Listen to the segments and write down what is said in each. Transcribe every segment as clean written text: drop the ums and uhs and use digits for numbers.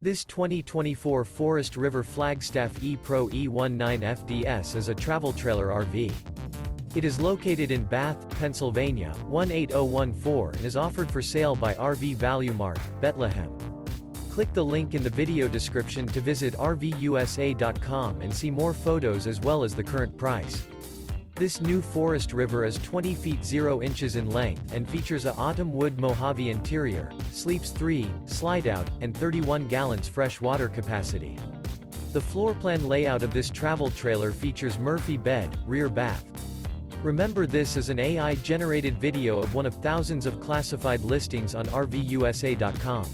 This 2024 Forest River Flagstaff E-Pro E19 FDS is a travel trailer RV. It is located in Bath, Pennsylvania, 18014 and is offered for sale by RV Value Mart, Behtlehem. Click the link in the video description to visit RVUSA.com and see more photos as well as the current price. This new Forest River is 20 feet 0 inches in length and features a Autumn Wood Mojave interior, sleeps 3, Slideout, and 31 gallons fresh water capacity. The floor plan layout of this travel trailer features Murphy bed, rear bath. Remember, this is an AI-generated video of one of thousands of classified listings on RVUSA.com.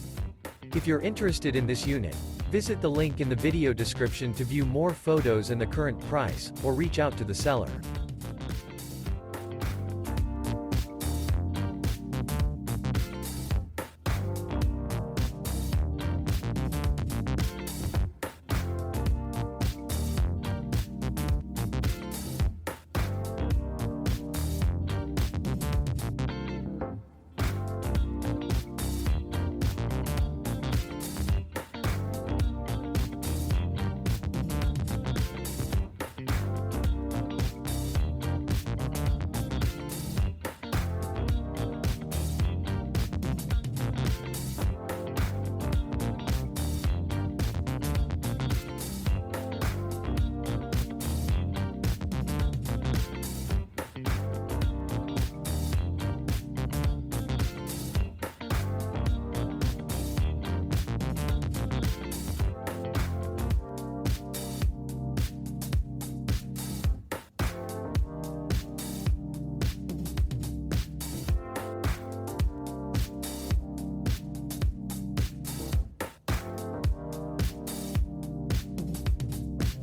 If you're interested in this unit, visit the link in the video description to view more photos and the current price, or reach out to the seller.